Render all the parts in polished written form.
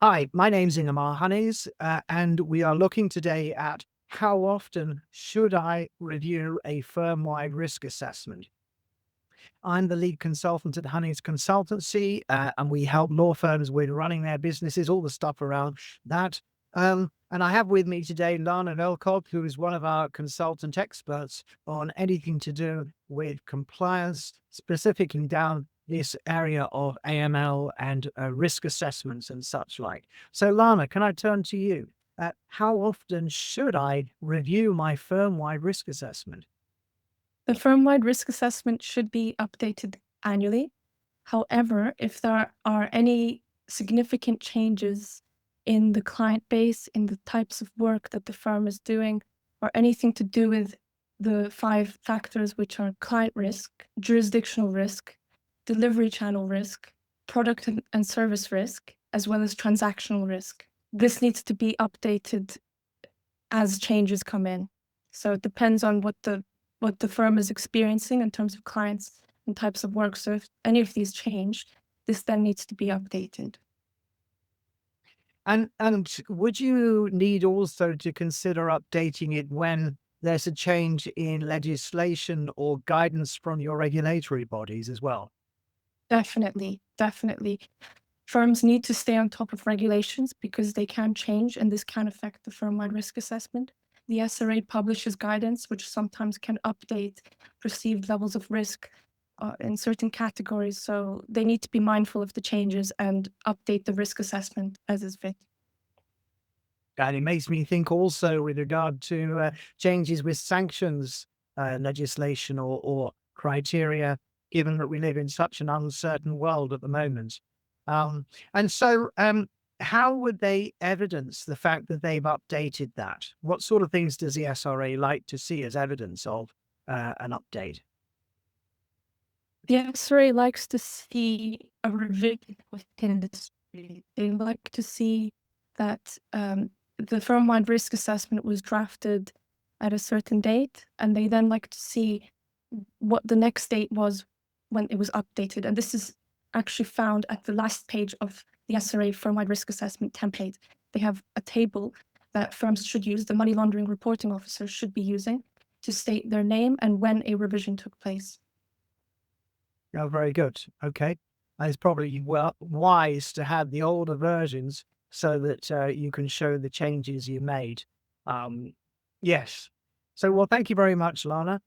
Hi, my name's Ingemar Hunnings, and we are looking today at how often should I review a firm-wide risk assessment? I'm the lead consultant at Hunnings Consultancy, and we help law firms with running their businesses, all the stuff around that. And I have with me today Lana Velkov, who is one of our consultant experts on anything to do with compliance, specifically down this area of AML and risk assessments and such like. So, Lana, can I turn to you? How often should I review my firm-wide risk assessment? The firm-wide risk assessment should be updated annually. However, if there are any significant changes in the client base, in the types of work that the firm is doing, or anything to do with the five factors, which are client risk, jurisdictional risk, delivery channel risk, product and service risk, as well as transactional risk, this needs to be updated as changes come in. So it depends on what the firm is experiencing in terms of clients and types of work. So if any of these change, this then needs to be updated. And would you need also to consider updating it when there's a change in legislation or guidance from your regulatory bodies as well? Definitely, definitely. Firms need to stay on top of regulations because they can change and this can affect the firm-wide risk assessment. The SRA publishes guidance which sometimes can update perceived levels of risk in certain categories. So they need to be mindful of the changes and update the risk assessment as is fit. And it makes me think also with regard to changes with sanctions legislation or criteria, given that we live in such an uncertain world at the moment. And so, how would they evidence the fact that they've updated that? What sort of things does the SRA like to see as evidence of an update? The SRA likes to see a revision within this. They like to see that the firm-wide risk assessment was drafted at a certain date, and they then like to see what the next date was when it was updated. And this is actually found at the last page of the SRA firm-wide risk assessment template. They have a table that firms should use, the money laundering reporting officers should be using to state their name and when a revision took place. Oh, very good. Okay. And it's probably wise to have the older versions so that you can show the changes you made. Um, yes. So, well, thank you very much, Lana.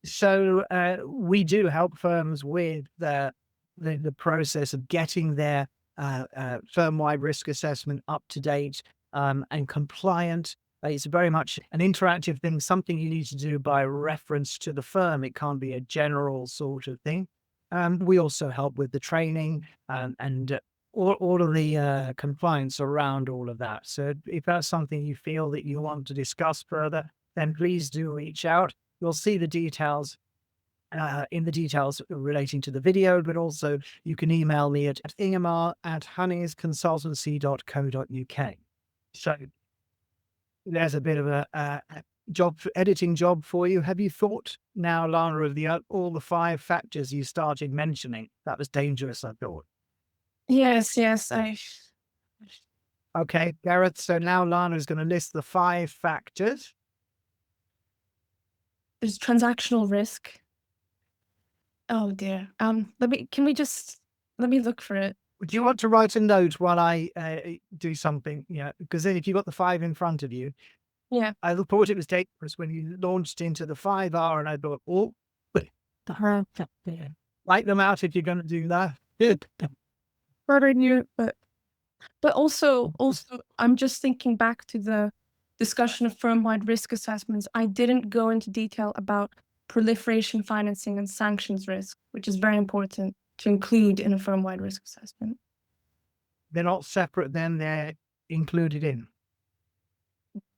So we do help firms with the process of getting their firm-wide risk assessment up to date and compliant. It's very much an interactive thing, something you need to do by reference to the firm. It can't be a general sort of thing. We also help with the training and all of the compliance around all of that. So if that's something you feel that you want to discuss further, then please do reach out. You'll see the details in the details relating to the video, but also you can email me at ingemar@hunningsconsultancy.co.uk. So there's a bit of a editing job for you. Have you thought now, Lana, of all the five factors you started mentioning? That was dangerous, I thought. Yes, yes, I Okay, Gareth. So now Lana is going to list the five factors. there's transactional risk. Oh dear. Let me look for it. Do you want to write a note while I do something? Yeah, because then if you've got the five in front of you, Yeah. I thought it was dangerous when you launched into the 5R, and I thought, oh, write them out if you're going to do that. Further new, but also I'm just thinking back to the discussion of firm-wide risk assessments. I didn't go into detail about proliferation financing and sanctions risk, which is very important to include in a firm-wide risk assessment. They're not separate, then they're included in.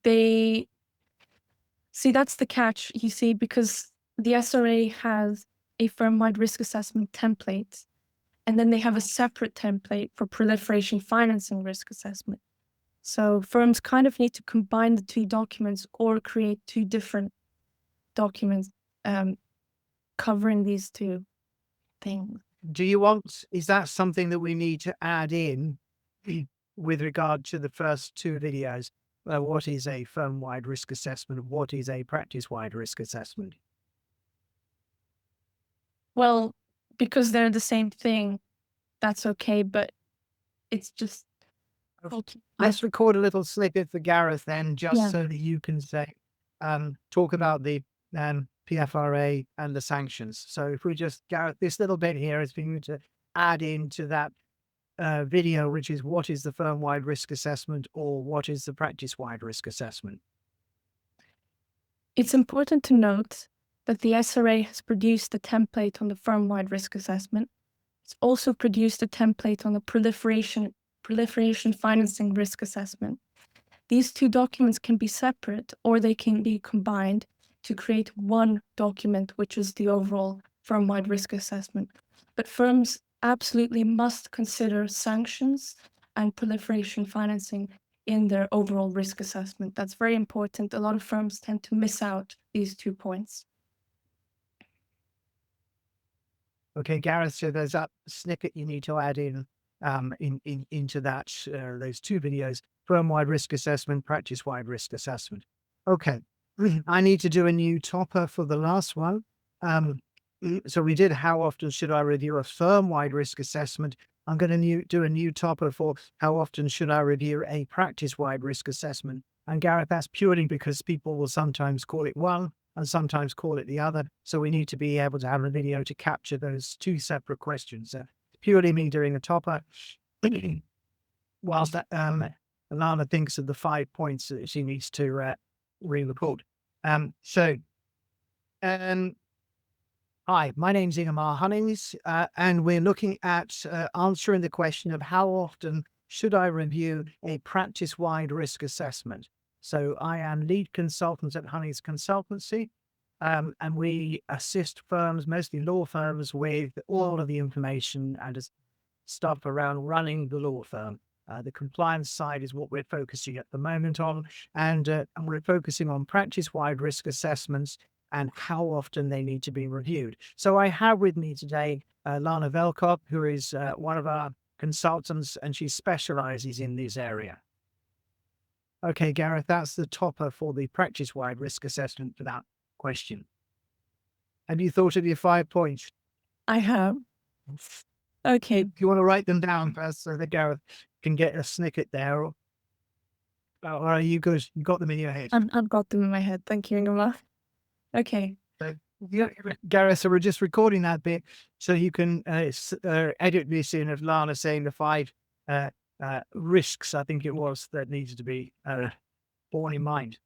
They see that's the catch, you see, because the SRA has a firm-wide risk assessment template, and then they have a separate template for proliferation financing risk assessment. So firms kind of need to combine the two documents or create two different documents covering these two things. Is that something that we need to add in with regard to the first two videos. What is a firm-wide risk assessment? What is a practice-wide risk assessment? Well, because they're the same thing, that's okay, but it's just okay. Let's record a little snippet for Gareth then, just Yeah. so that you can say, talk about the PFRA and the sanctions. So if we just, Gareth, this little bit here is for you to add into that video, which is what is the firm-wide risk assessment or what is the practice-wide risk assessment? It's important to note that the SRA has produced a template on the firm-wide risk assessment. It's also produced a template on the proliferation financing risk assessment. These two documents can be separate or they can be combined to create one document, which is the overall firm-wide risk assessment. But firms absolutely must consider sanctions and proliferation financing in their overall risk assessment. That's very important. A lot of firms tend to miss out these 2 points. Okay, Gareth, so there's that snippet you need to add into that, those two videos, firm-wide risk assessment, practice-wide risk assessment. Okay, I need to do a new topper for the last one. So we did how often should I review a firm-wide risk assessment. I'm going to do a new topper for how often should I review a practice-wide risk assessment. And Gareth, that's purely because people will sometimes call it one and sometimes call it the other. So we need to be able to have a video to capture those two separate questions. Purely me doing a topper, whilst that, Lana thinks of the 5 points that she needs to re-record. Hi, my name's Ingemar Hunnings, and we're looking at answering the question of how often should I review a practice-wide risk assessment. So I am lead consultant at Hunnings Consultancy, and we assist firms, mostly law firms, with all of the information and stuff around running the law firm. The compliance side is what we're focusing at the moment on, and we're focusing on practice-wide risk assessments and how often they need to be reviewed. So I have with me today Lana Velkov, who is one of our consultants, and she specializes in this area. Okay, Gareth, that's the topper for the practice-wide risk assessment for that question. Have you thought of your 5 points? I have. Okay. Do you want to write them down first so that Gareth can get a snippet there? Or are you good? You got them in your head? I've got them in my head. Thank you, Ingemar. Okay. So, yeah, Gareth, so we're just recording that bit so you can edit this in of Lana saying the 5 risks, I think it was, that needed to be borne in mind.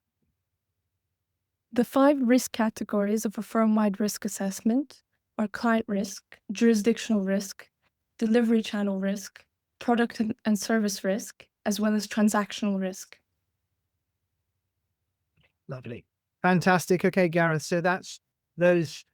The 5 risk categories of a firm-wide risk assessment are client risk, jurisdictional risk, delivery channel risk, product and service risk, as well as transactional risk. Lovely. Fantastic. Okay, Gareth. So that's those